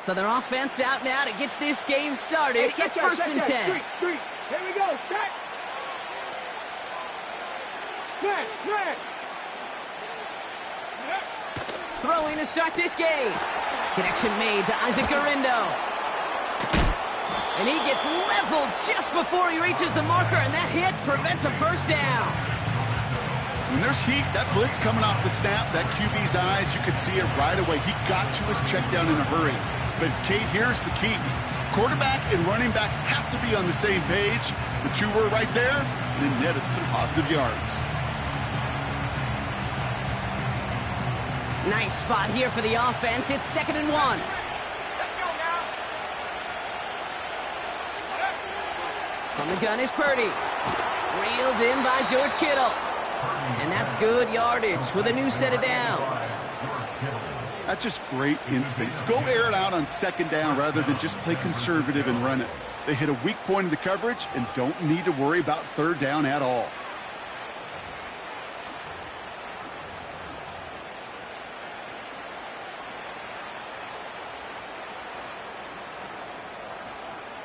So their offense out now to get this game started. It's first and 10. Three. Here we go. Set. Man. Throwing to start this game. Connection made to Isaac Gurindo. And he gets leveled just before he reaches the marker, and that hit prevents a first down. When there's heat, that blitz coming off the snap, that QB's eyes, you could see it right away. He got to his check down in a hurry. But, Kate, here's the key. Quarterback and running back have to be on the same page. The two were right there, and it netted some positive yards. Nice spot here for the offense. It's 2nd and 1. Let's go now. From the gun is Purdy. Reeled in by George Kittle. And that's good yardage with a new set of downs. That's just great instincts. Go air it out on 2nd down rather than just play conservative and run it. They hit a weak point in the coverage and don't need to worry about 3rd down at all.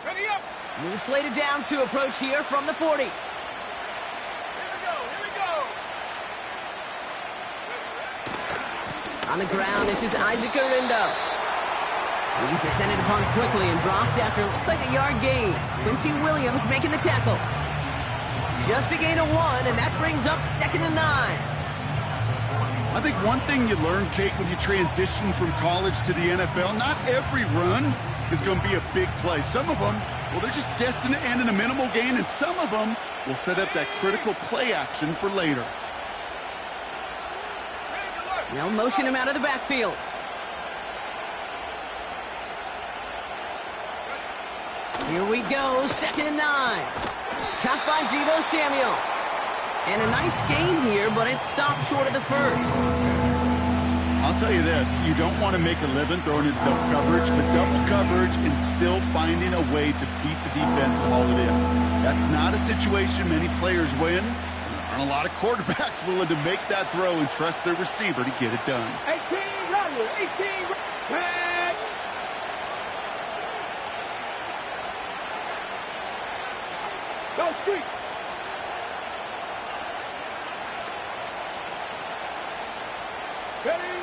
Ready up. New slate of downs to approach here from the 40. Here we go. On the ground, this is Isaac Gurindo. He's descended upon quickly and dropped after it looks like a yard gain. Quincy Williams making the tackle. Just a gain of 1, and that brings up 2nd and 9. I think one thing you learn, Kate, when you transition from college to the NFL, not every run is going to be a big play. Some of them, well, they're just destined to end in a minimal gain, and some of them will set up that critical play action for later. They'll motion him out of the backfield. Here we go, 2nd and 9. Caught by Deebo Samuel. And a nice gain here, but it stopped short of the first. I'll tell you this, you don't want to make a living throwing into double coverage, but double coverage and still finding a way to beat the defense and haul it in. That's not a situation many players win. There aren't a lot of quarterbacks willing to make that throw and trust their receiver to get it done. 18 run. Head. Go street. Ready.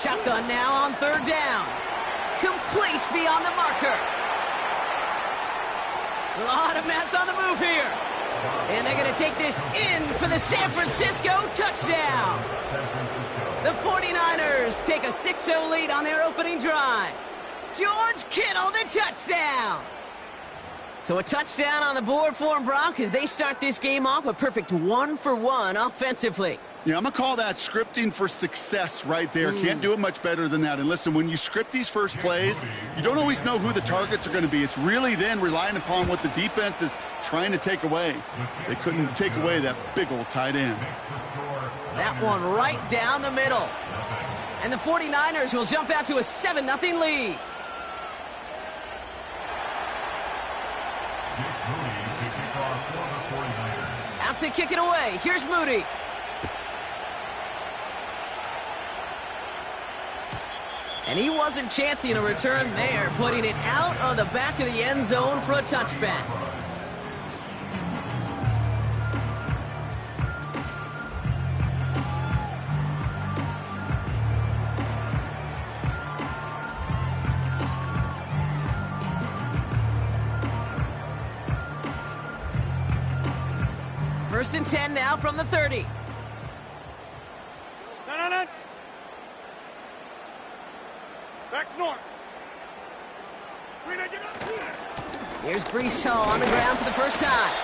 Shotgun now on 3rd down. Complete beyond the marker. A lot of mess on the move here. And they're going to take this in for the San Francisco touchdown. The 49ers take a 6-0 lead on their opening drive. George Kittle, the touchdown. So a touchdown on the board for them, Brock, as they start this game off a perfect 1-for-1 offensively. Yeah, I'm going to call that scripting for success right there. Can't do it much better than that. And listen, when you script these first plays, you don't always know who the targets are going to be. It's really then relying upon what the defense is trying to take away. They couldn't take away that big old tight end. That one right down the middle. And the 49ers will jump out to a 7-0 lead. Out to kick it away. Here's Moody. And he wasn't chancing a return there, putting it out of the back of the end zone for a touchback. First and 10 now from the 30. No. Back north. Here's Breece Hall on the ground for the first time.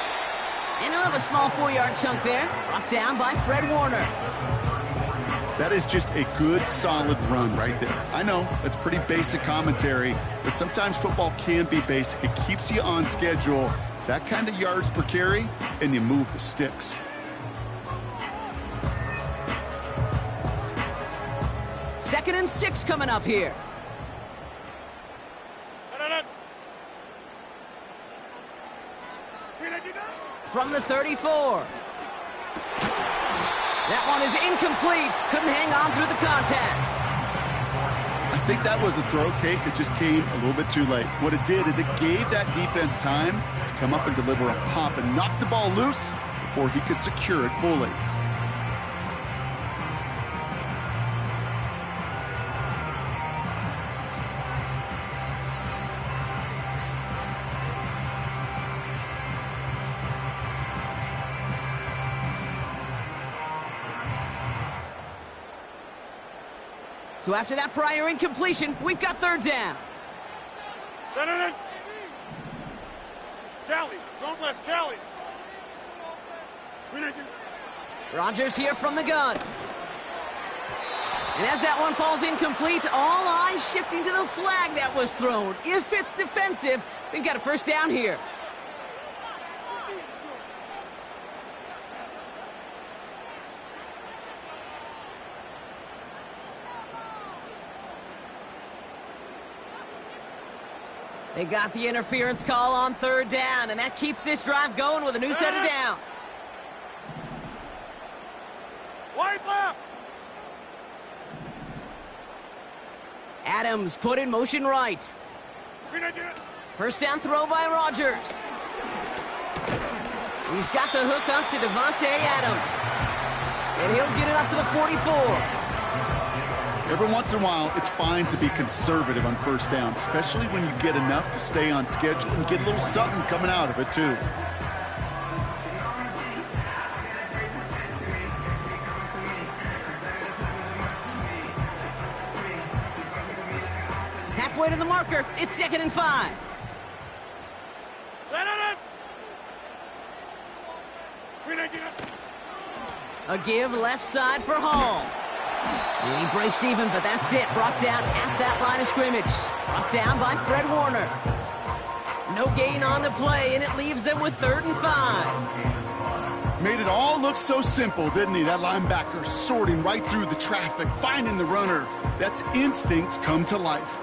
And he'll have a small 4-yard chunk there, brought down by Fred Warner. That is just a good, solid run right there. I know, that's pretty basic commentary, but sometimes football can be basic. It keeps you on schedule. That kind of yards per carry, and you move the sticks. Second and 6 coming up here. From the 34. That one is incomplete. Couldn't hang on through the contact. I think that was a throw, Kate, that just came a little bit too late. What it did is it gave that defense time to come up and deliver a pop and knock the ball loose before he could secure it fully. So after that prior incompletion, we've got third down. Callie, zone left, Callie. Rodgers here from the gun. And as that one falls incomplete, all eyes shifting to the flag that was thrown. If it's defensive, we've got a first down here. They got the interference call on third down, and that keeps this drive going with a new set of downs. Wide left. Adams put in motion right. First down throw by Rodgers. He's got the hook up to Davante Adams. And he'll get it up to the 44. Every once in a while, it's fine to be conservative on first down, especially when you get enough to stay on schedule and get a little something coming out of it, too. Halfway to the marker, it's 2nd and 5. A give left side for Hall. He breaks even, but that's it. Brought down at that line of scrimmage. Brought down by Fred Warner. No gain on the play, and it leaves them with 3rd and 5. Made it all look so simple, didn't he? That linebacker sorting right through the traffic, finding the runner. That's instincts come to life.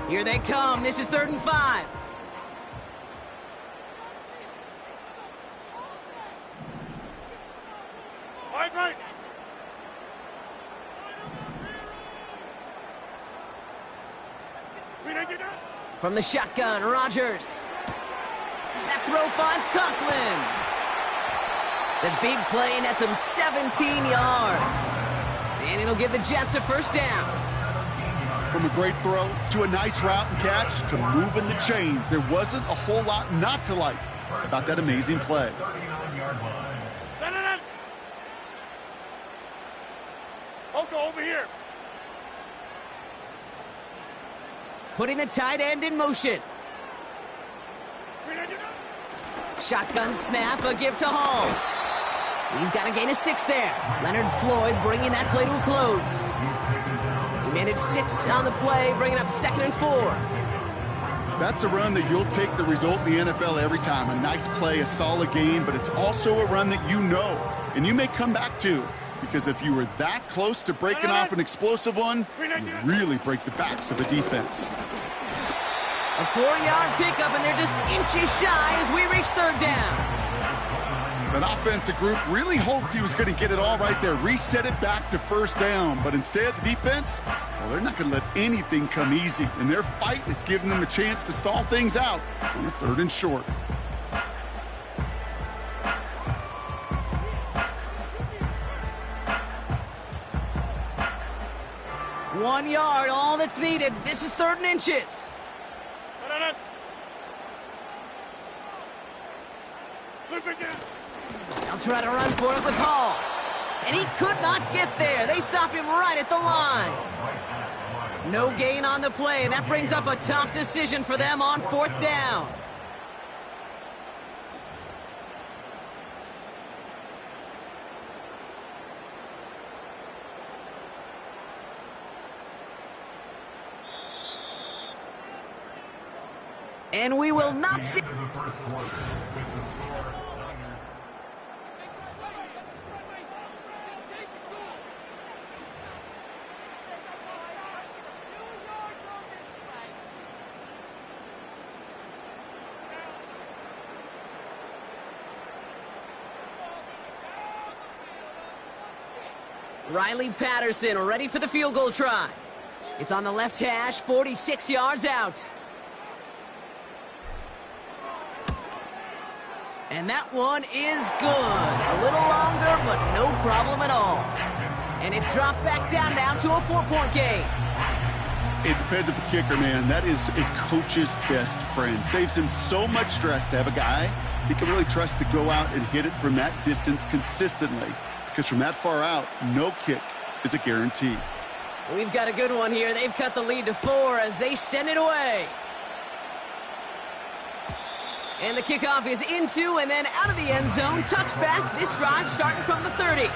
Here they come. This is 3rd and 5. Right. From the shotgun, Rodgers. That throw finds Conklin. The big play nets him 17 yards. And it'll give the Jets a first down. From a great throw to a nice route and catch to moving the chains, there wasn't a whole lot not to like about that amazing play. Over here. Putting the tight end in motion. Shotgun snap, a give to Hall. He's got a gain of 6 there. Leonard Floyd bringing that play to a close. He managed 6 on the play, bringing up 2nd and 4. That's a run that you'll take the result in the NFL every time. A nice play, a solid game, but it's also a run that you know, and you may come back to. Because if you were that close to breaking off an explosive one, you really break the backs of a defense. A 4-yard pickup, and they're just inches shy as we reach 3rd down. An offensive group really hoped he was going to get it all right there, reset it back to first down. But instead, the defense, well, they're not going to let anything come easy. And their fight is giving them a chance to stall things out on a 3rd and short. One yard, all that's needed. This is 3rd and inches. They'll try to run for it with Hall. And he could not get there. They stop him right at the line. No gain on the play, and that brings up a tough decision for them on 4th down. And we will not see... Riley Patterson ready for the field goal try. It's on the left hash, 46 yards out. And that one is good. A little longer, but no problem at all. And it's dropped back down now to a 4-point game. A dependable kicker, man. That is a coach's best friend. Saves him so much stress to have a guy he can really trust to go out and hit it from that distance consistently. Because from that far out, no kick is a guarantee. We've got a good one here. They've cut the lead to 4 as they send it away. And the kickoff is into and then out of the end zone. Touchback. This drive starting from the 30.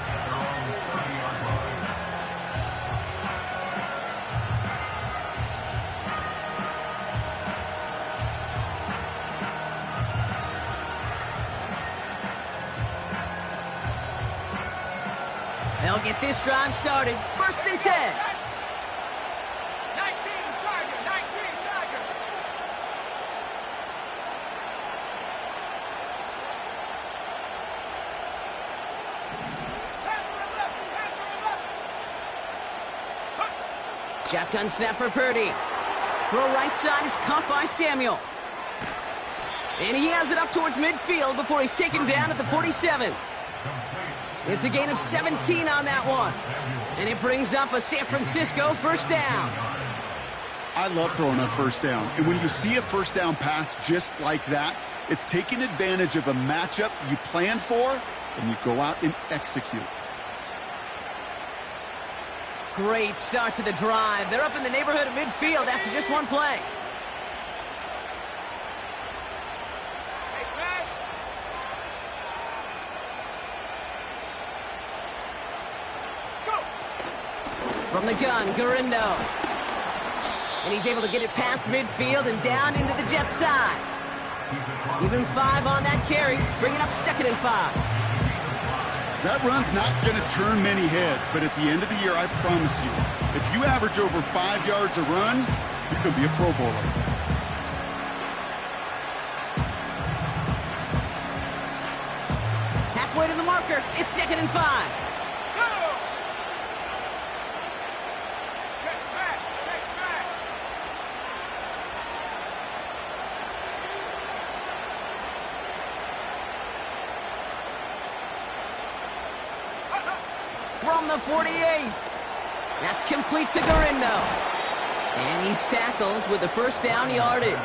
They'll get this drive started. 1st and 10. 19 Charger, 19 Charger. Shotgun snap for Purdy. Throw right side is caught by Samuel. And he has it up towards midfield before he's taken down at the 47. It's a gain of 17 on that one. And it brings up a San Francisco 1st down. I love throwing on 1st down. And when you see a 1st down pass just like that, it's taking advantage of a matchup you planned for, and you go out and execute. Great start to the drive. They're up in the neighborhood of midfield after just one play. From the gun, Gurindo. And he's able to get it past midfield and down into the Jets side. Even 5 on that carry, bringing up 2nd and 5. That run's not going to turn many heads, but at the end of the year, I promise you, if you average over 5 yards a run, you could be a Pro Bowler. Halfway to the marker, it's 2nd and 5. From the 48. That's complete to Gurindo. And he's tackled with the 1st down yardage.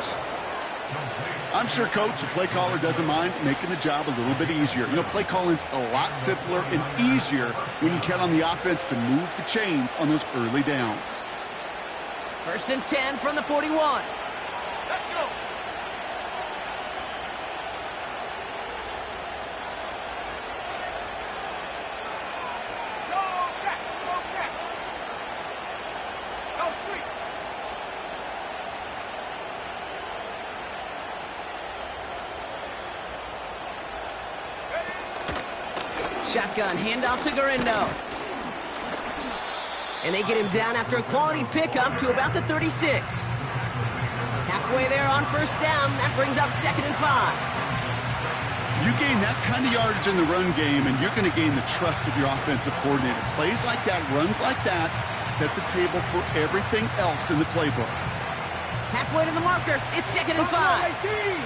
I'm sure, Coach, the play caller doesn't mind making the job a little bit easier. You know, play calling's a lot simpler and easier when you count on the offense to move the chains on those early downs. 1st and 10 from the 41. Let's go. Shotgun, handoff to Gurindo. And they get him down after a quality pickup to about the 36. Halfway there on 1st down, that brings up 2nd and 5. You gain that kind of yardage in the run game, and you're going to gain the trust of your offensive coordinator. Plays like that, runs like that, set the table for everything else in the playbook. Halfway to the marker, it's 2nd and 5. Three.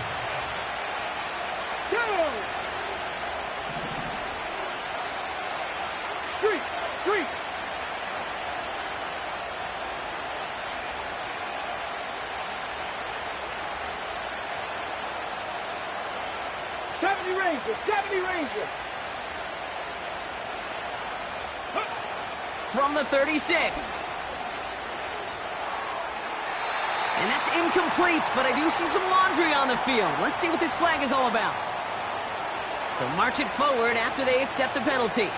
Seventy Rangers. From the 36. And that's incomplete, but I do see some laundry on the field. Let's see what this flag is all about. So march it forward after they accept the penalty.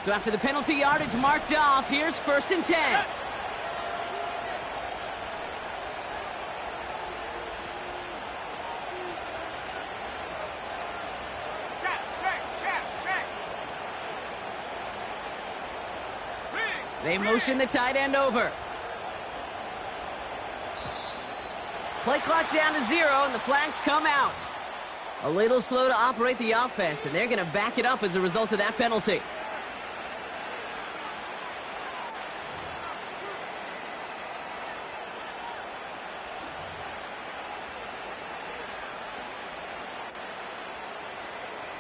So after the penalty yardage marked off, here's 1st and 10. Check. They motion the tight end over. Play clock down to 0, and the flags come out. A little slow to operate the offense, and they're going to back it up as a result of that penalty.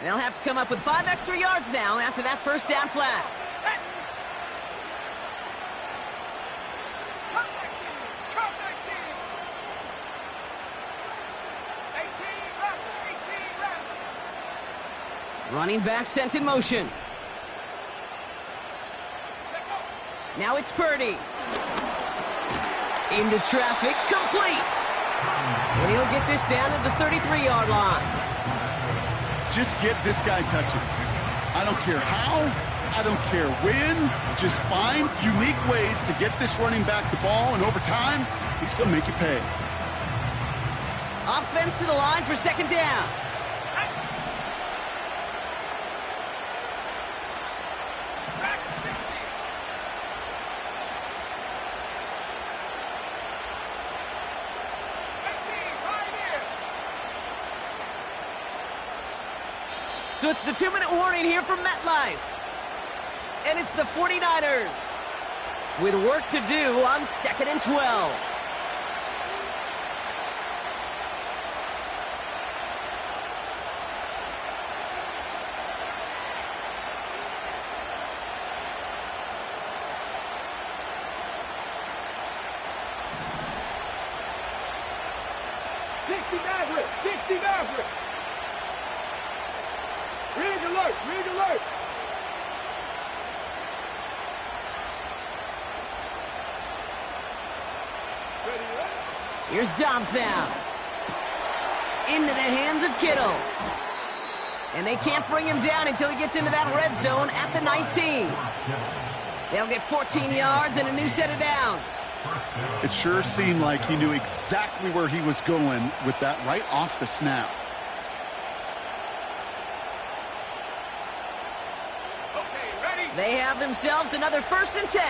They'll have to come up with 5 extra yards now after that first down flag. Running back sent in motion. Now it's Purdy. Into traffic, complete. And he'll get this down to the 33-yard line. Just get this guy touches. I don't care how, I don't care when. Just find unique ways to get this running back the ball, and over time, he's going to make you pay. Offense to the line for second down. So it's the 2-minute warning here from MetLife. And it's the 49ers with work to do on 2nd and 12. Rig alert! Here's Dobbs now. Into the hands of Kittle. And they can't bring him down until he gets into that red zone at the 19. They'll get 14 yards and a new set of downs. It sure seemed like he knew exactly where he was going with that right off the snap. They have themselves another 1st and 10.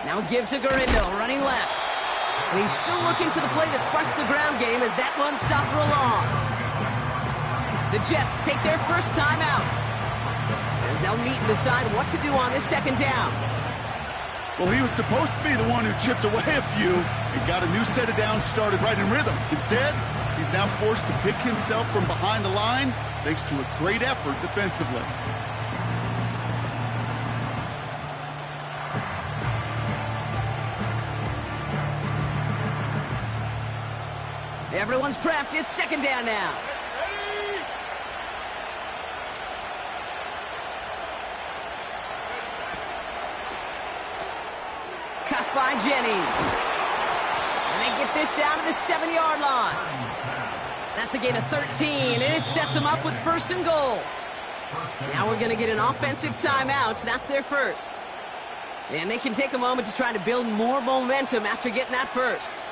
Now give to Garindo, running left. And he's still looking for the play that sparks the ground game as that one stopped for a loss. The Jets take their first time out as they'll meet and decide what to do on this second down. Well, he was supposed to be the one who chipped away a few and got a new set of downs started right in rhythm. Instead, he's now forced to pick himself from behind the line thanks to a great effort defensively. Everyone's prepped. It's second down now. Cut by Jennings. And they get this down to the 7-yard line. That's a gain of 13, and it sets them up with 1st and goal. Now we're going to get an offensive timeout. So that's their first. And they can take a moment to try to build more momentum after getting that first.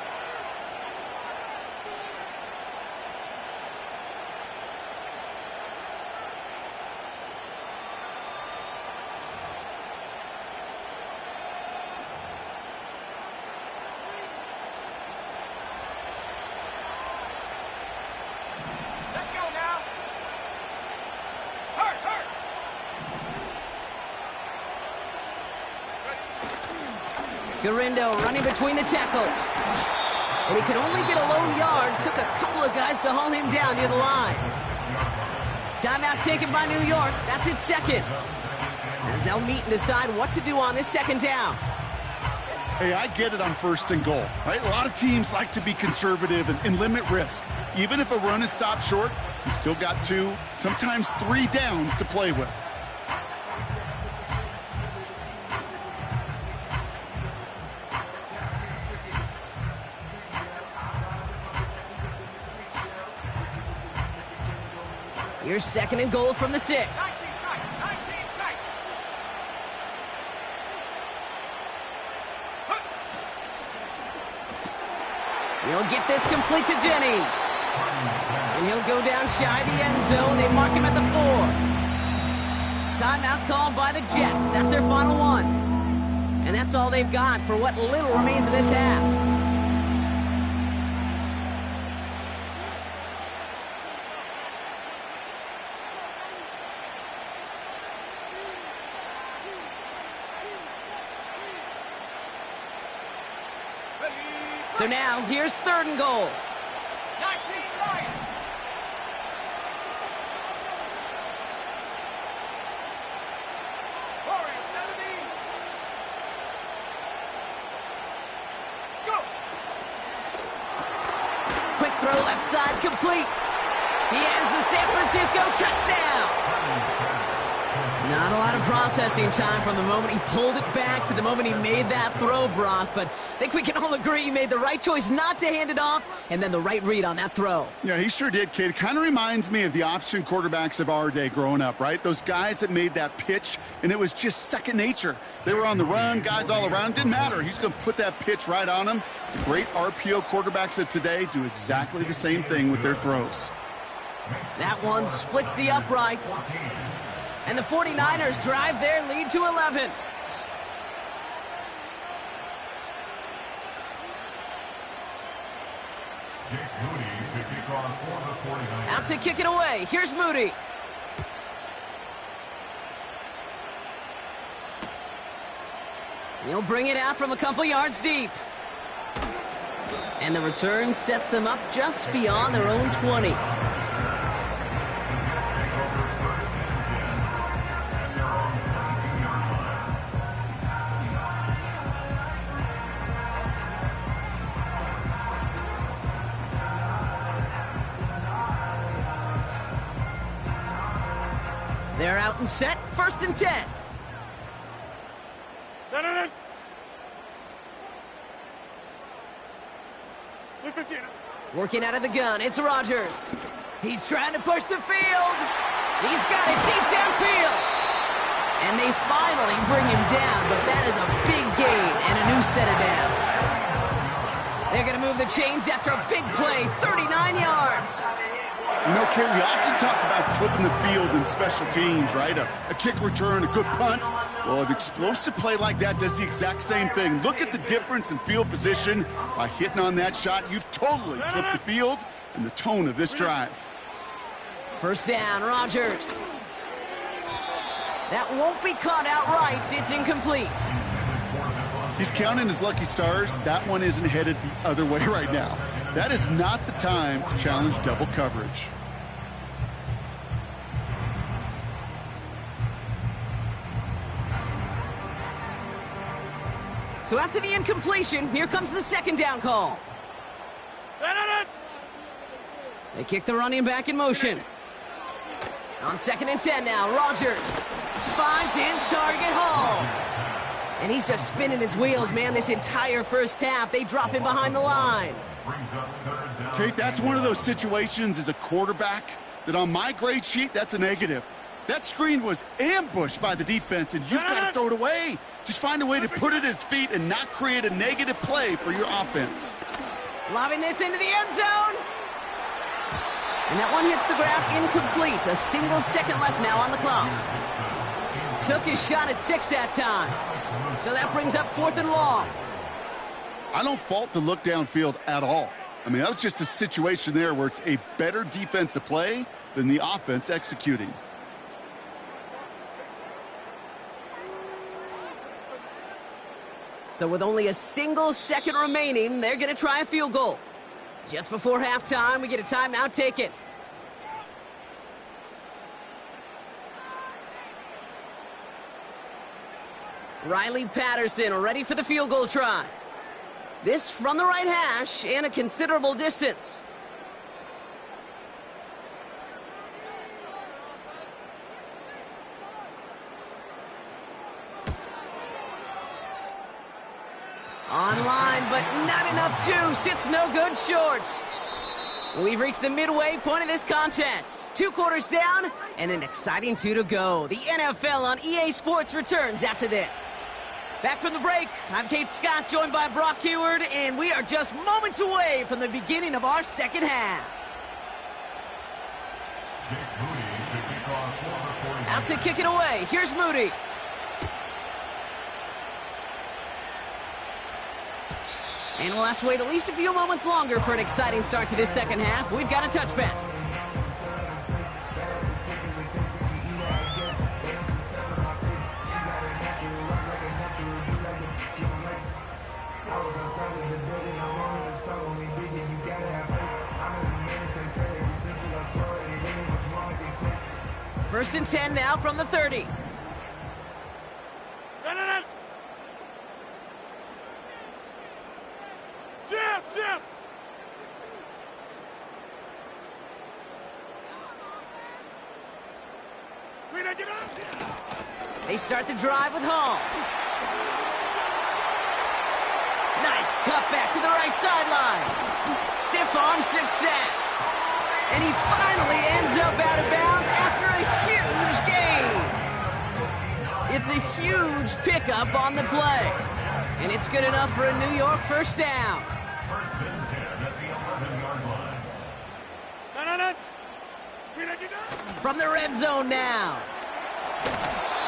Garindo running between the tackles. And he could only get a lone yard. Took a couple of guys to haul him down near the line. Timeout taken by New York. That's its second. As they'll meet and decide what to do on this second down. Hey, I get it on 1st and goal, right? A lot of teams like to be conservative and limit risk. Even if a run is stopped short, you still got 2, sometimes 3 downs to play with. Here's 2nd and goal from the 6. 19 tight. He'll get this complete to Jennings. And he'll go down shy of the end zone. They mark him at the 4. Timeout called by the Jets. That's their final one. And that's all they've got for what little remains of this half. So now, here's 3rd and goal. 19 right. Warriors 70. Go. Quick throw left side, complete. He has the San Francisco touchdown. Not a lot of processing time from the moment he pulled it back to the moment he made that throw, Brock. But I think we can all agree he made the right choice not to hand it off, and then the right read on that throw. Yeah, he sure did, kid. Kind of reminds me of the option quarterbacks of our day growing up, right? Those guys that made that pitch, and it was just second nature. They were on the run, guys all around. Didn't matter. He's going to put that pitch right on them. The great RPO quarterbacks of today do exactly the same thing with their throws. That one splits the uprights. And the 49ers drive their lead to 11. Out to kick it away. Here's Moody. He'll bring it out from a couple yards deep. And the return sets them up just beyond their own 20. They're out and set, 1st and 10. No. Working out of the gun, it's Rodgers. He's trying to push the field. He's got it deep downfield. And they finally bring him down, but that is a big gain and a new set of downs. They're going to move the chains after a big play, 39 yards. You know, Kate, we often talk about flipping the field in special teams, right? A kick return, a good punt. Well, an explosive play like that does the exact same thing. Look at the difference in field position. By hitting on that shot, you've totally flipped the field and the tone of this drive. 1st down, Rodgers. That won't be caught outright. It's incomplete. He's counting his lucky stars. That one isn't headed the other way right now. That is not the time to challenge double coverage. So after the incompletion, here comes the 2nd down call. They kick the running back in motion. On 2nd and 10 now, Rodgers finds his target Hall. And he's just spinning his wheels, man, this entire 1st half. They drop him behind the line. Kate, that's one of those situations as a quarterback that on my grade sheet, that's a negative. That screen was ambushed by the defense, and you've got to throw it away. Just find a way to put it at his feet and not create a negative play for your offense. Lobbing this into the end zone. And that one hits the ground incomplete. A single second left now on the clock. Took his shot at 6 that time. So that brings up 4th and long. I don't fault the look downfield at all. I mean, that was just a situation there where it's a better defensive play than the offense executing. So with only a single second remaining, they're going to try a field goal. Just before halftime, we get a timeout taken. Riley Patterson ready for the field goal try. This from the right hash and a considerable distance. Online, but not enough juice. It's no good short. We've reached the midway point of this contest. 2 quarters down and an exciting 2 to go. The NFL on EA Sports returns after this. Back from the break, I'm Kate Scott, joined by Brock Heward, and we are just moments away from the beginning of our second half. Out to kick it away. Here's Moody. And we'll have to wait at least a few moments longer for an exciting start to this second half. We've got a touchback. First and 10 now from the 30. Jim! They start the drive with Hall. Nice cut back to the right sideline. Stiff arm success. And he finally ends up out of bounds after a huge gain. It's a huge pickup on the play. And it's good enough for a New York first down. From the red zone now.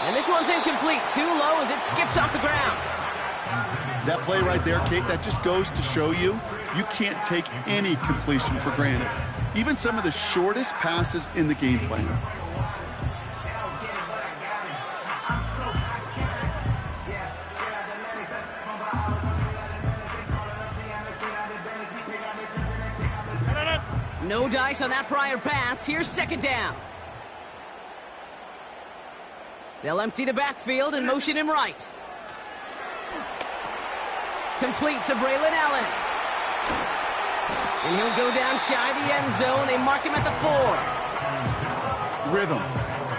And this one's incomplete. Too low as it skips off the ground. That play right there, Kate, that just goes to show you can't take any completion for granted. Even some of the shortest passes in the game plan. No dice on that prior pass. Here's second down. They'll empty the backfield and motion him right. Complete to Braylon Allen. And he'll go down shy of the end zone. They mark him at the 4. Rhythm.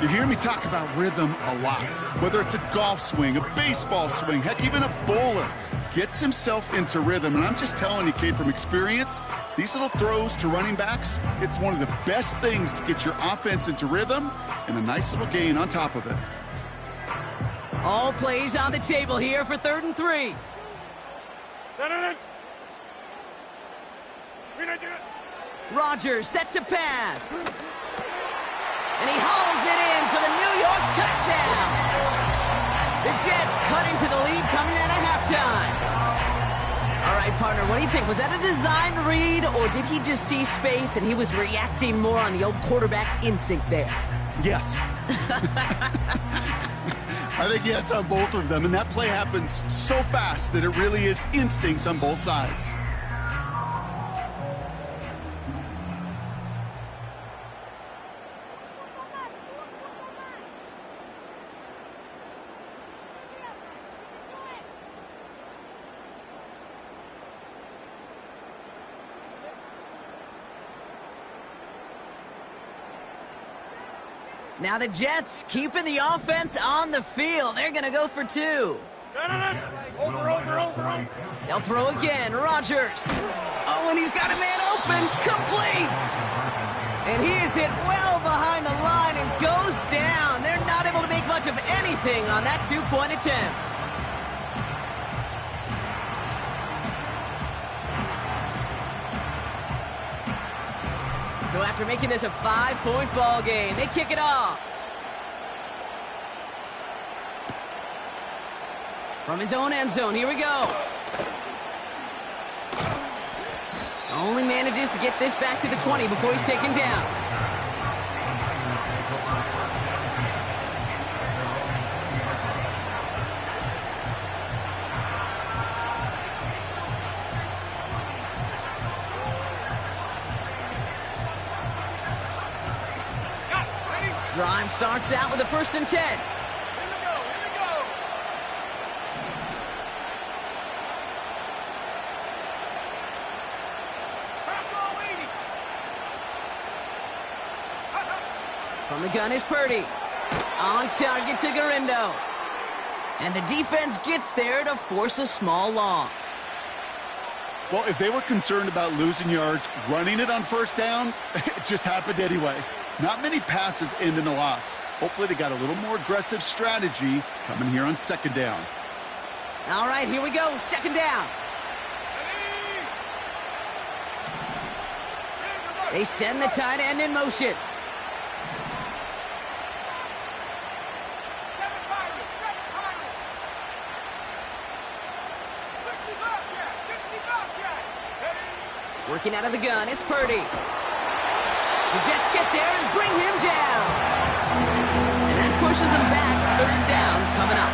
You hear me talk about rhythm a lot. Whether it's a golf swing, a baseball swing, heck, even a bowler gets himself into rhythm. And I'm just telling you, Kate, from experience, these little throws to running backs, it's one of the best things to get your offense into rhythm and a nice little gain on top of it. All plays on the table here for 3rd and 3. Rodgers set to pass. And he hauls it in for the New York touchdown. The Jets cut into the lead coming out of halftime. All right, partner, what do you think? Was that a design read, or did he just see space and he was reacting more on the old quarterback instinct there? Yes. I think yes on both of them, and that play happens so fast that it really is instincts on both sides. Now the Jets keeping the offense on the field. They're going to go for 2. Over. They'll throw again. Rodgers. Oh, and he's got a man open. Complete. And he is hit well behind the line and goes down. They're not able to make much of anything on that 2-point attempt. So after making this a 5-point ball game, they kick it off. From his own end zone, here we go. Only manages to get this back to the 20 before he's taken down. Drive starts out with a 1st and 10. Here we go. From the gun is Purdy. On target to Garindo. And the defense gets there to force a small loss. Well, if they were concerned about losing yards, running it on first down, it just happened anyway. Not many passes end in a loss. Hopefully they got a little more aggressive strategy coming here on second down. All right, here we go. Second down. They send the tight end in motion. Working out of the gun, it's Purdy. The Jets get there and bring him down. And that pushes him back. Third down coming up.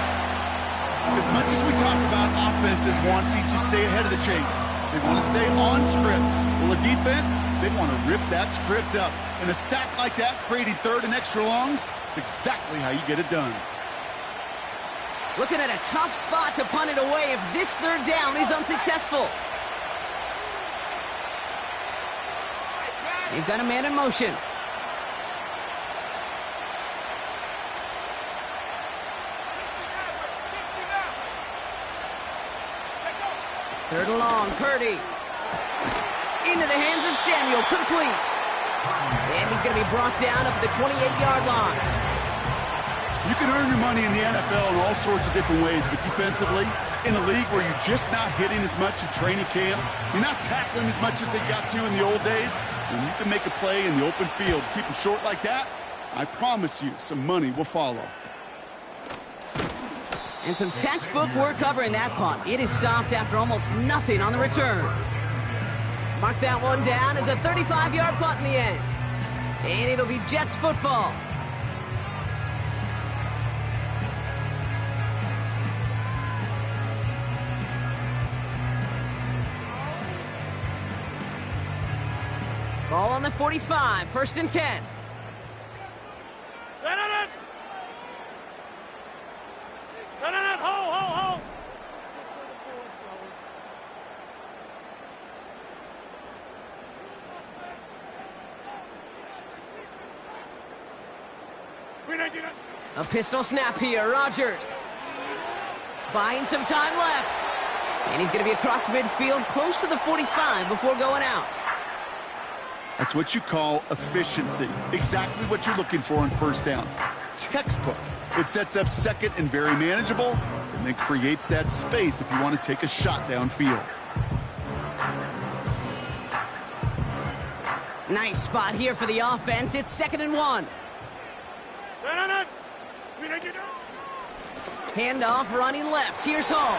As much as we talk about offenses wanting to stay ahead of the chains, they want to stay on script. Well, a defense, they want to rip that script up. And a sack like that, creating third and extra longs, it's exactly how you get it done. Looking at a tough spot to punt it away if this third down is unsuccessful. They've got a man in motion. Third and long, Purdy. Into the hands of Samuel, complete. And he's going to be brought down up at the 28-yard line. You can earn your money in the NFL in all sorts of different ways, but defensively, in a league where you're just not hitting as much in training camp, you're not tackling as much as they got to in the old days, when you can make a play in the open field, keep them short like that, I promise you some money will follow. And some textbook work covering that punt. It is stopped after almost nothing on the return. Mark that one down as a 35-yard punt in the end. And it'll be Jets football. Ball on the 45, first and 10. Hold. A pistol snap here, Rodgers. Buying some time left. And he's going to be across midfield, close to the 45 before going out. That's what you call efficiency. Exactly what you're looking for on first down. Textbook. It sets up second and very manageable, and then creates that space if you want to take a shot downfield. Nice spot here for the offense. It's 2nd and 1. Handoff running left. Here's Hall.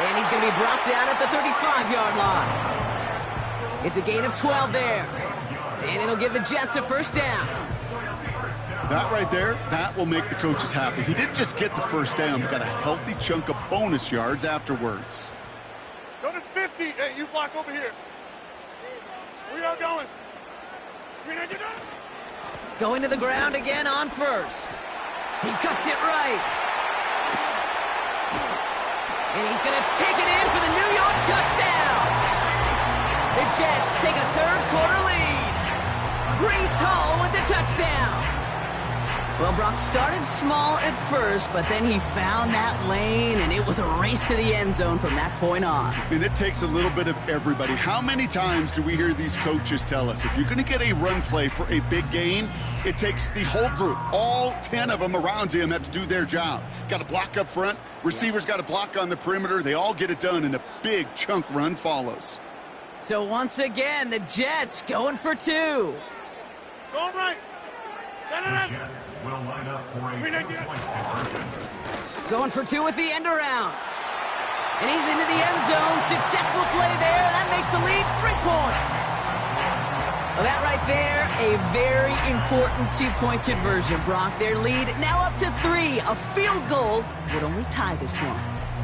And he's going to be brought down at the 35-yard line. It's a gain of 12 there. And it'll give the Jets a first down. That right there, that will make the coaches happy. He didn't just get the first down, but got a healthy chunk of bonus yards afterwards. Go to 50. Hey, you block over here. We are going. Going to the ground again on first. He cuts it right. And he's going to take it in for the New York touchdown. The Jets take a third-quarter lead. Breece Hall with the touchdown. Well, Brock started small at first, but then he found that lane, and it was a race to the end zone from that point on. And it takes a little bit of everybody. How many times do we hear these coaches tell us, if you're going to get a run play for a big gain, it takes the whole group, all 10 of them around him have to do their job. Got to block up front, receivers got to block on the perimeter. They all get it done, and a big chunk run follows. So once again, the Jets going for 2. Going right. Will line up for a two-point conversion. Going for 2 with the end around. And he's into the end zone. Successful play there. That makes the lead 3 points. Well, that right there, a very important 2-point conversion. Brock, their lead now up to 3. A field goal would only tie this one.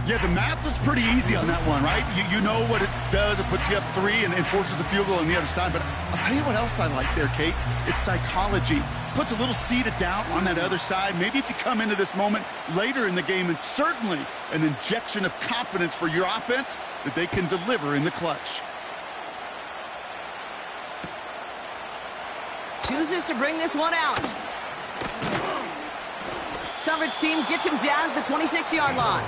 Yeah, the math was pretty easy on that one, right? You know what it does. It puts you up 3 and forces a field goal on the other side. But I'll tell you what else I like there, Kate. It's psychology. Puts a little seed of doubt on that other side. Maybe if you come into this moment later in the game, and certainly an injection of confidence for your offense that they can deliver in the clutch. Chooses to bring this one out. Coverage team gets him down at the 26-yard line.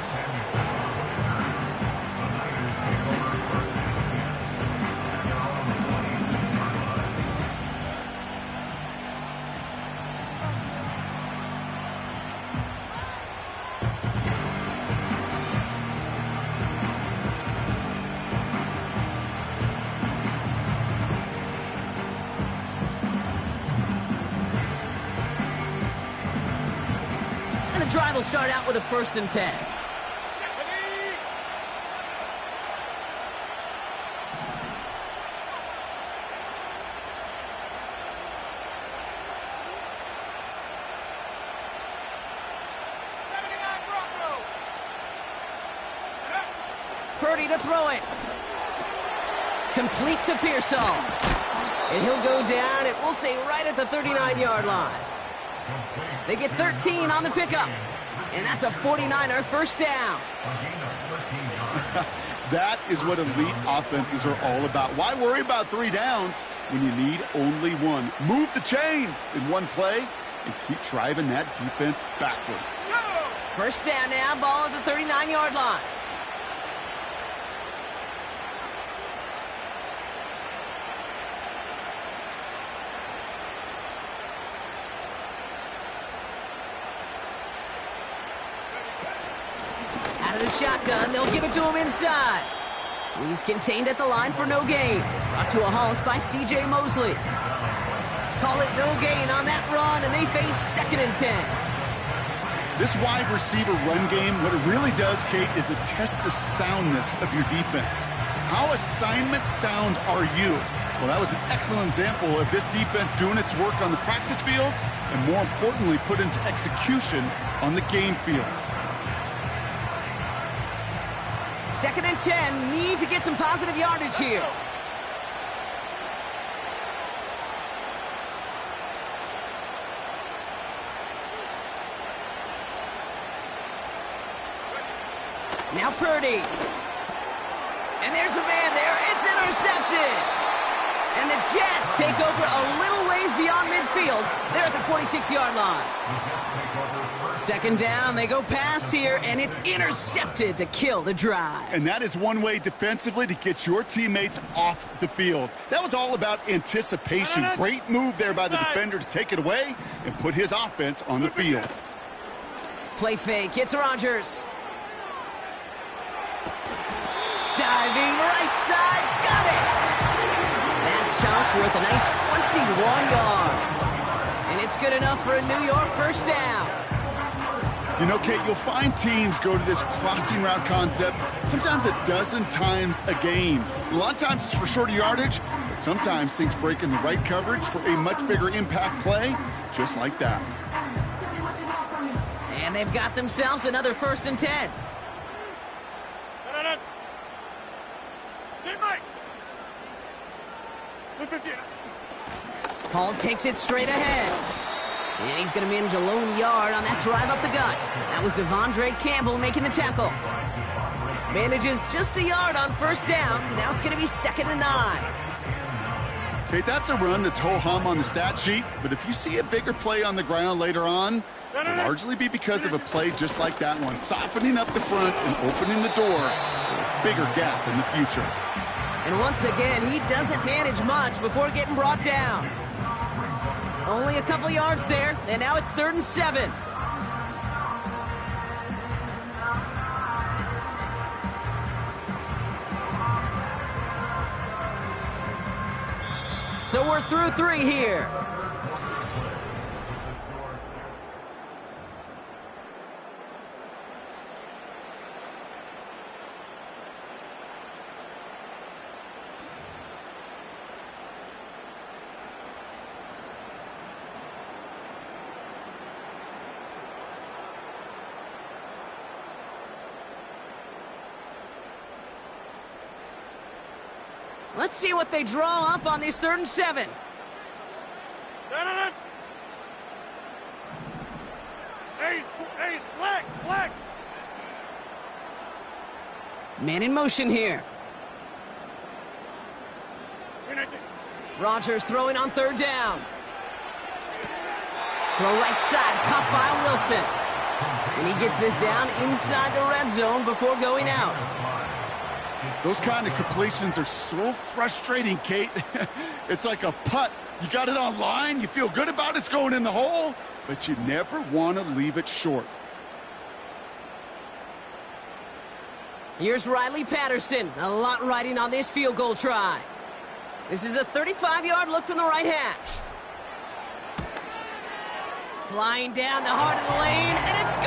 And the drive will start out with a 1st and 10. Purdy to throw it. Complete to Pearsall. And he'll go down, and we'll say right at the 39-yard line. They get 13 on the pickup. And that's a 49er first down. That is what elite offenses are all about. Why worry about 3 downs when you need only 1? Move the chains in one play and keep driving that defense backwards. First down now, ball at the 39-yard line. Out of the shotgun, they'll give it to him inside. He's contained at the line for no gain. Brought to a halt by C.J. Mosley. Call it no gain on that run, and they face 2nd and 10. This wide receiver run game, what it really does, Kate, is it tests the soundness of your defense. How assignment sound are you? Well, that was an excellent example of this defense doing its work on the practice field and, more importantly, put into execution on the game field. 2nd and 10, need to get some positive yardage here. Now Purdy. And there's a man there. It's intercepted. And the Jets take over a little ways beyond midfield. They're at the 46-yard line. 2nd down, they go pass here, and it's intercepted to kill the drive. And that is one way defensively to get your teammates off the field. That was all about anticipation. Great move there by the defender to take it away and put his offense on the field. Play fake, it's Rodgers. Diving right side, got it! That chunk worth a nice 21 yards. And it's good enough for a New York first down. You know, Kate, you'll find teams go to this crossing route concept sometimes a dozen times a game. A lot of times it's for shorter yardage, but sometimes things break in the right coverage for a much bigger impact play, just like that. And they've got themselves another 1st and 10. Hall takes it straight ahead. And he's going to manage a lone yard on that drive up the gut. That was Devondre Campbell making the tackle. Manages just a yard on 1st down. Now it's going to be 2nd and 9. Kate, that's a run that's ho-hum on the stat sheet, but if you see a bigger play on the ground later on, it'll largely be because of a play just like that one, softening up the front and opening the door for a bigger gap in the future. And once again, he doesn't manage much before getting brought down. Only a couple yards there, and now it's 3rd and 7. So we're through 3 here. Let's see what they draw up on this 3rd and 7. Hey, flag. Man in motion here. Rodgers throwing on 3rd down. Throw right side, caught by Wilson. And he gets this down inside the red zone before going out. Those kind of completions are so frustrating, Kate. It's like a putt. You got it on line, you feel good about it's going in the hole, but you never want to leave it short. Here's Riley Patterson. A lot riding on this field goal try. This is a 35-yard look from the right hash. Flying down the heart of the lane, and it's good!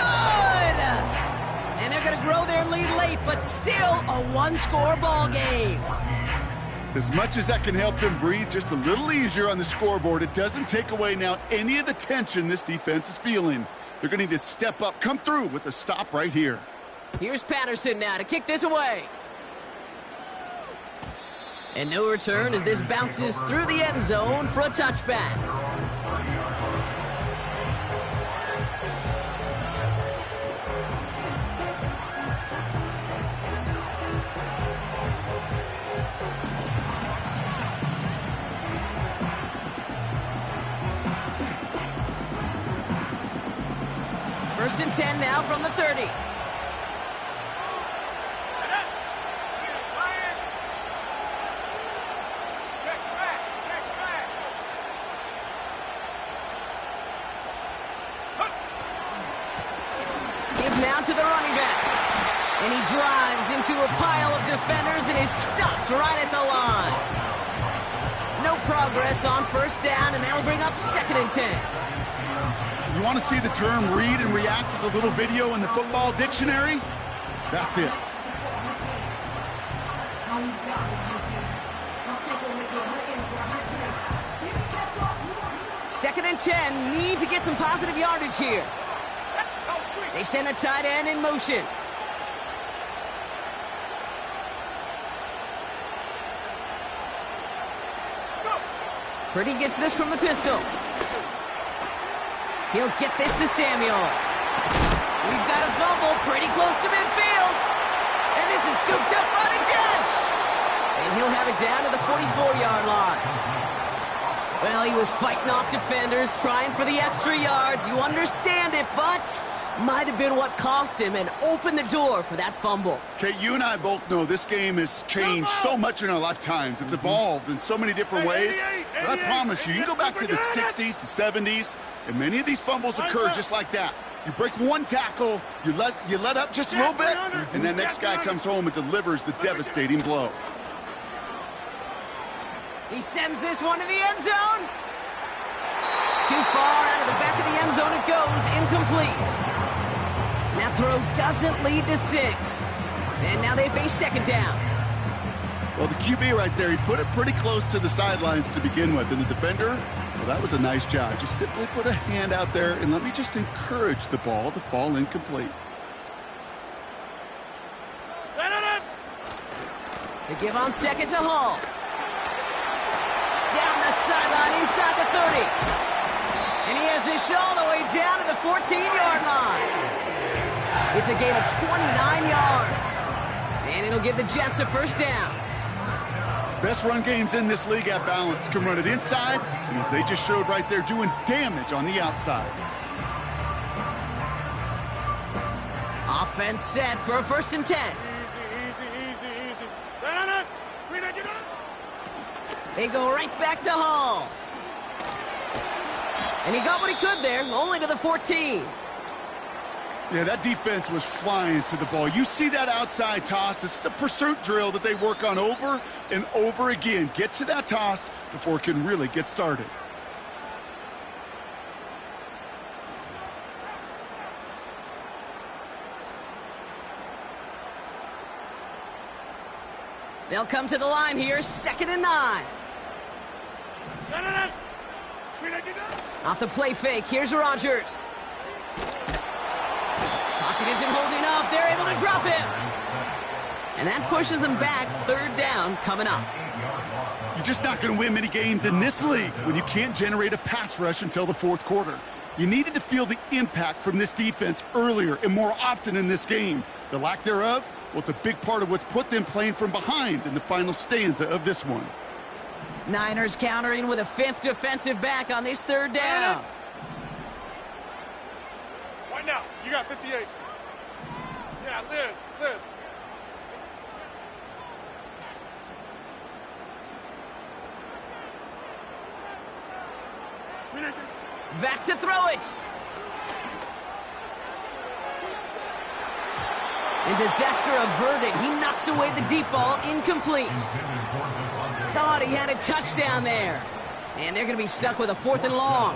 And they're going to grow their lead late, but still a one-score ball game. As much as that can help them breathe just a little easier on the scoreboard, it doesn't take away now any of the tension this defense is feeling. They're going to need to step up, come through with a stop right here. Here's Patterson now to kick this away. And no return as this bounces through the end zone for a touchback. First and 10 now from the 30. Now to the running back. And he drives into a pile of defenders and is stopped right at the line. No progress on first down, and that'll bring up second and 10. You want to see the term read and react with a little video in the football dictionary? That's it. Second and 10, need to get some positive yardage here. They send a tight end in motion. Purdy gets this from the pistol. He'll get this to Samuel. We've got a fumble pretty close to midfield. And this is scooped up by the Jets. And he'll have it down to the 44-yard line. Well, he was fighting off defenders, trying for the extra yards. You understand it, but might have been what cost him and opened the door for that fumble. Okay, you and I both know this game has changed so much in our lifetimes. It's evolved in so many different ways. But I promise you, you can go back to the 60s, the 70s, and many of these fumbles occur just like that. You break one tackle, you let up just a little bit, and the next guy comes home and delivers the devastating blow. He sends this one to the end zone. Too far out of the back of the end zone it goes, incomplete. That throw doesn't lead to 6. And now they face second down. Well, the QB right there, he put it pretty close to the sidelines to begin with. And the defender, well, that was a nice job. Just simply put a hand out there and let me just encourage the ball to fall incomplete. They give on second to Hall. Down the sideline inside the 30. And he has this all the way down to the 14-yard line. It's a gain of 29 yards. And it'll give the Jets a first down. Best run games in this league at balance can run it inside, and as they just showed right there, doing damage on the outside. Offense set for a first and 10. They go right back to Hall. And he got what he could there, only to the 14. Yeah, that defense was flying to the ball. You see that outside toss. This is a pursuit drill that they work on over and over again. Get to that toss before it can really get started. They'll come to the line here, second and 9. Off the play fake, here's Rodgers. Pocket isn't holding up, they're able to drop him. And that pushes them back, third down coming up. You're just not going to win many games in this league when you can't generate a pass rush until the fourth quarter. You needed to feel the impact from this defense earlier and more often in this game. The lack thereof, well, it's a big part of what's put them playing from behind in the final stanza of this one. Niners countering with a 5th defensive back on this third down. Right now, you got 58. Yeah, Liz. Back to throw it. And disaster averted. He knocks away the deep ball, incomplete. Thought he had a touchdown there. And they're going to be stuck with a 4th and long.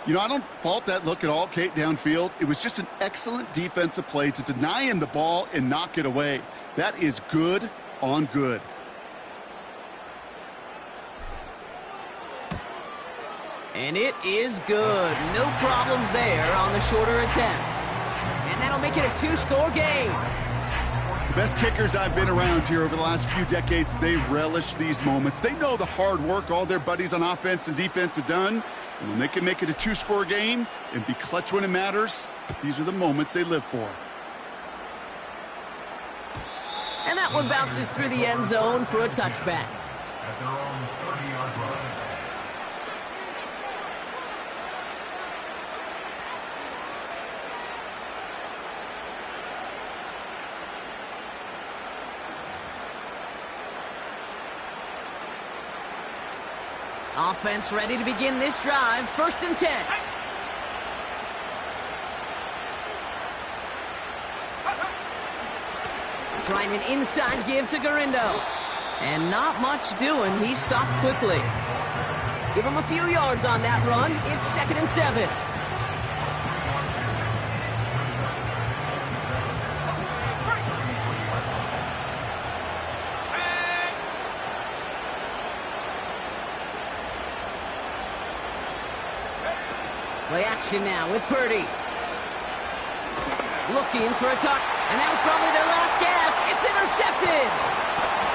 You know, I don't fault that look at all, Kate, downfield. It was just an excellent defensive play to deny him the ball and knock it away. That is good on good. And it is good. No problems there on the shorter attempt. And that'll make it a two-score game. The best kickers I've been around here over the last few decades, they relish these moments. They know the hard work all their buddies on offense and defense have done. And when they can make it a two-score game and be clutch when it matters, these are the moments they live for. And that one bounces through the end zone for a touchback. At their own 30-yard line. Offense ready to begin this drive. 1st and 10. Trying an inside give to Garindo. And not much doing. He stopped quickly. Give him a few yards on that run. It's 2nd and 7. Play action now with Purdy. Looking for a touch. And that was probably their last gasp. It's intercepted.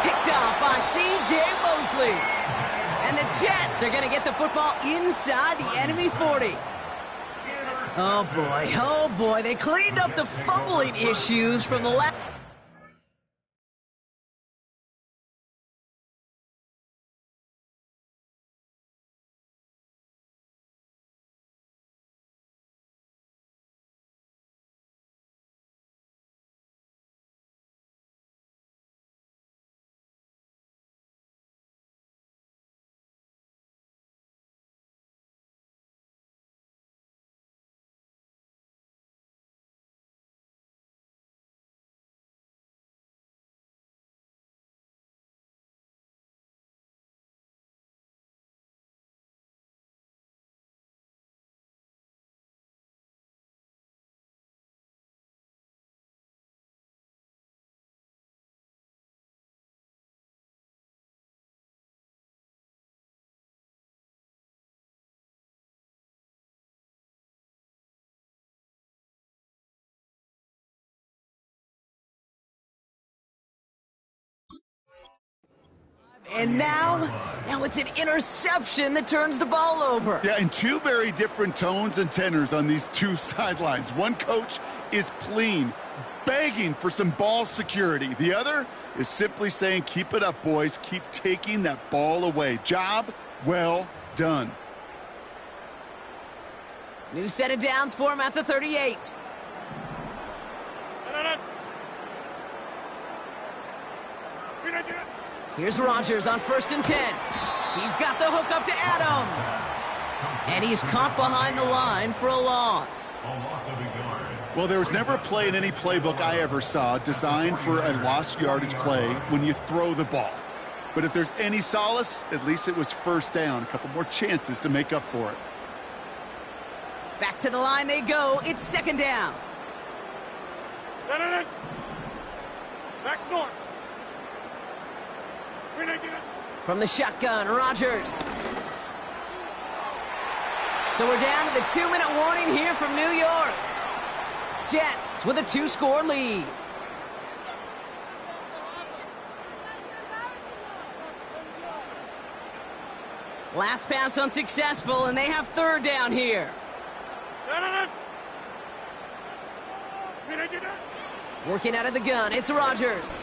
Picked off by C.J. Mosley. And the Jets are going to get the football inside the enemy 40. Oh, boy. Oh, boy. They cleaned up the fumbling issues from the last... And now it's an interception that turns the ball over. Yeah, and two very different tones and tenors on these two sidelines. One coach is pleading, begging for some ball security. The other is simply saying, keep it up, boys. Keep taking that ball away. Job well done. New set of downs for him at the 38. Here's Rodgers on 1st and 10. He's got the hook up to Adams. And he's caught behind the line for a loss. Well, there was never a play in any playbook I ever saw designed for a lost yardage play when you throw the ball. But if there's any solace, at least it was 1st down. A couple more chances to make up for it. Back to the line they go. It's 2nd down. Back north. From the shotgun, Rodgers. So we're down to the 2-minute warning here from New York. Jets with a 2-score lead. Last pass unsuccessful, and they have 3rd down here. Working out of the gun, it's Rodgers.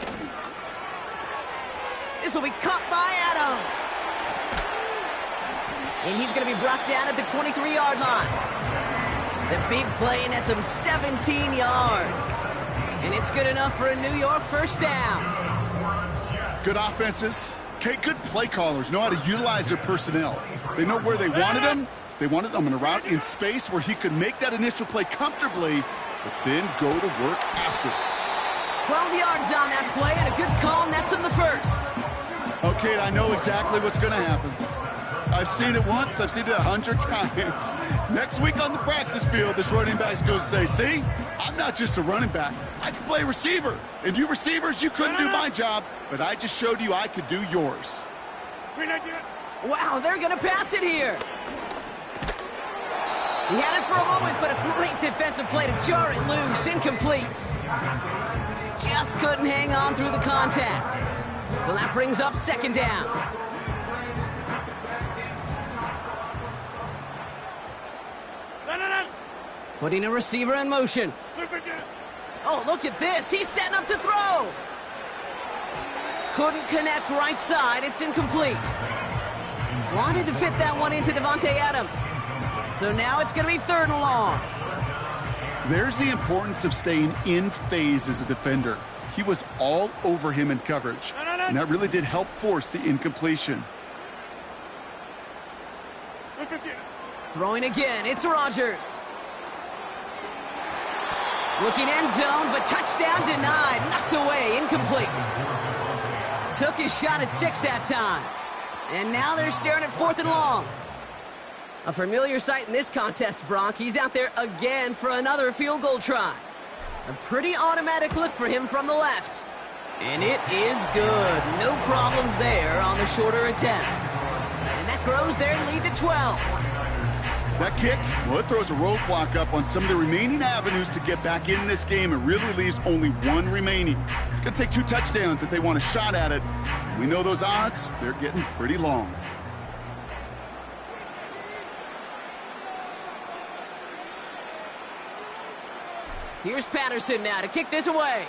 This will be caught by Adams. And he's going to be brought down at the 23-yard line. The big play nets him 17 yards. And it's good enough for a New York 1st down. Good offenses. Okay, good play callers know how to utilize their personnel. They know where they wanted them. They wanted them in a route in space where he could make that initial play comfortably, but then go to work after. 12 yards on that play, and a good call nets him the 1st. Okay, I know exactly what's going to happen. I've seen it once. I've seen it 100 times. Next week on the practice field, this running back's going to say, see, I'm not just a running back. I can play receiver. And you receivers, you couldn't do my job, but I just showed you I could do yours. Wow, they're going to pass it here. He had it for a moment, but a great defensive play to jar it loose. Incomplete. Just couldn't hang on through the contact. So that brings up second down. Putting a receiver in motion. Oh, look at this. He's setting up to throw. Couldn't connect right side. It's incomplete. Wanted to fit that one into Davante Adams. So now it's going to be 3rd and long. There's the importance of staying in phase as a defender. He was all over him in coverage, and that really did help force the incompletion. Throwing again, it's Rodgers. Looking end zone, but touchdown denied. Knocked away, incomplete. Took his shot at 6 that time. And now they're staring at 4th and long. A familiar sight in this contest, Brock. He's out there again for another field goal try. A pretty automatic look for him from the left. And it is good. No problems there on the shorter attempt. And that grows their lead to 12. That kick, well, it throws a roadblock up on some of the remaining avenues to get back in this game. It really leaves only one remaining. It's going to take 2 touchdowns if they want a shot at it. We know those odds, they're getting pretty long. Here's Patterson now to kick this away.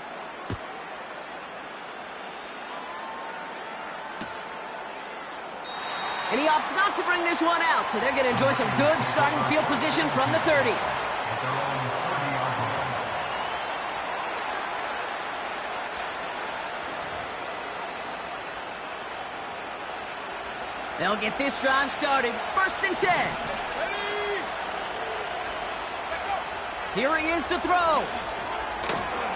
And he opts not to bring this one out, so they're going to enjoy some good starting field position from the 30. They'll get this drive started. 1st and 10. Here he is to throw.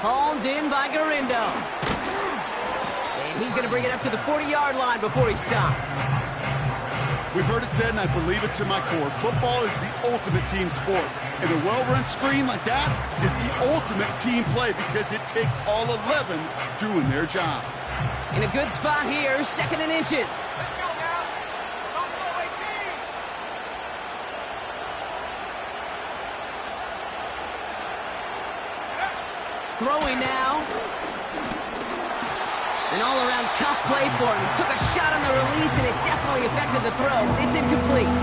Hauled in by Garindo. And he's going to bring it up to the 40-yard line before he's stopped. We've heard it said, and I believe it to my core, football is the ultimate team sport. And a well-run screen like that is the ultimate team play because it takes all 11 doing their job. In a good spot here, 2nd and inches. Throwing now. An all-around tough play for him. He took a shot on the release, and it definitely affected the throw. It's incomplete.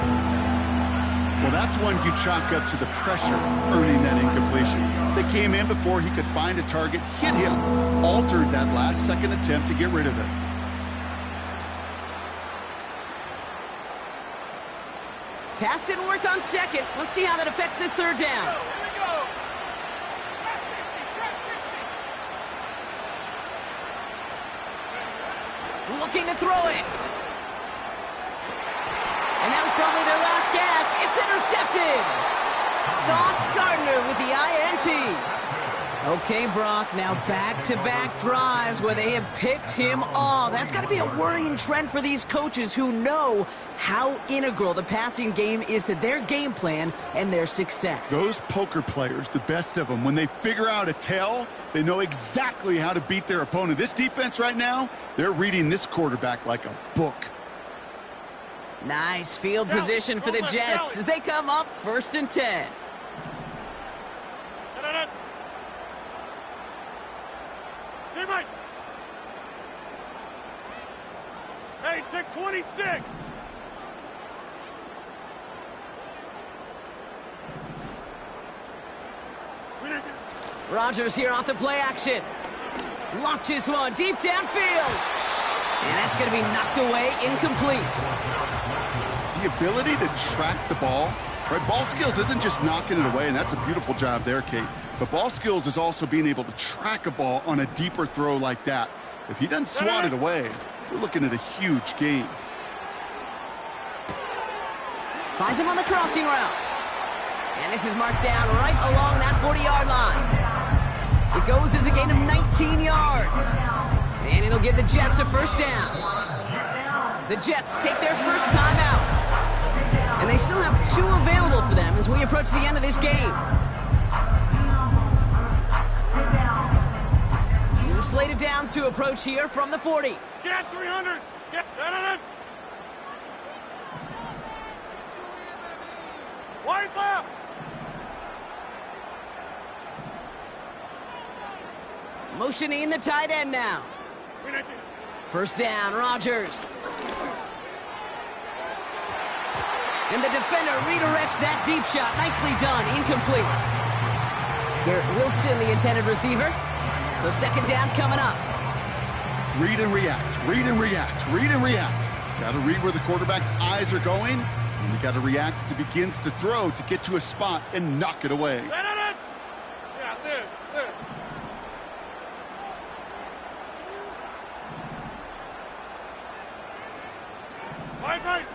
Well, that's one you chalk up to the pressure earning that incompletion. They came in before he could find a target, hit him, altered that last-second attempt to get rid of it. Pass didn't work on 2nd. Let's see how that affects this 3rd down. Looking to throw it. And that was probably their last gasp. It's intercepted. Sauce Gardner with the INT. Okay, Brock, now back-to-back drives where they have picked him off. That's got to be a worrying trend for these coaches who know how integral the passing game is to their game plan and their success. Those poker players, the best of them, when they figure out a tell, they know exactly how to beat their opponent. This defense right now, they're reading this quarterback like a book. Nice field position for the Jets as they come up 1st and 10. Hey, take 26. Rodgers here off the play action. Launches one deep downfield. And that's going to be knocked away, incomplete. The ability to track the ball, right? Ball skills isn't just knocking it away, and that's a beautiful job there, Kate. But ball skills is also being able to track a ball on a deeper throw like that. If he doesn't swat it away, we're looking at a huge gain. Finds him on the crossing route. And this is marked down right along that 40-yard line. It goes as a gain of 19 yards. And it'll give the Jets a 1st down. The Jets take their first time out. And they still have 2 available for them as we approach the end of this game. New slated downs to approach here from the 40. Get 300. Get that. Wide left. Motioning the tight end now. First down, Rodgers. And the defender redirects that deep shot. Nicely done. Incomplete. Garrett Wilson, the intended receiver. So second down coming up. Read and react, read and react, read and react. Got to read where the quarterback's eyes are going, and you got to react as he begins to throw to get to a spot and knock it away. Yeah, this. Right.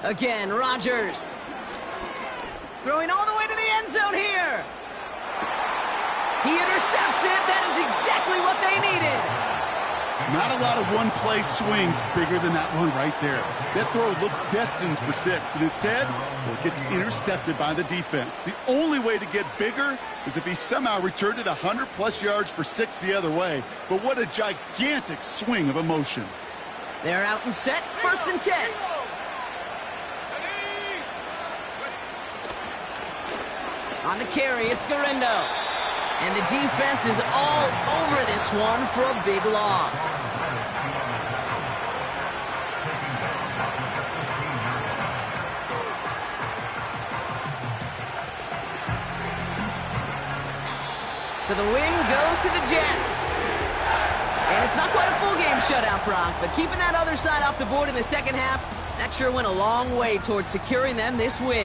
Again, Rodgers. Throwing all the way to the end zone here. He intercepts it. That is exactly what they needed. Not a lot of one-play swings bigger than that one right there. That throw looked destined for 6, and instead, well, it gets intercepted by the defense. The only way to get bigger is if he somehow returned it 100-plus yards for 6 the other way. But what a gigantic swing of emotion. They're out and set. First and 10. On the carry, it's Guerrero. And the defense is all over this one for a big loss. So the win goes to the Jets. And it's not quite a full game shutout, Brock, but keeping that other side off the board in the second half, that sure went a long way towards securing them this win.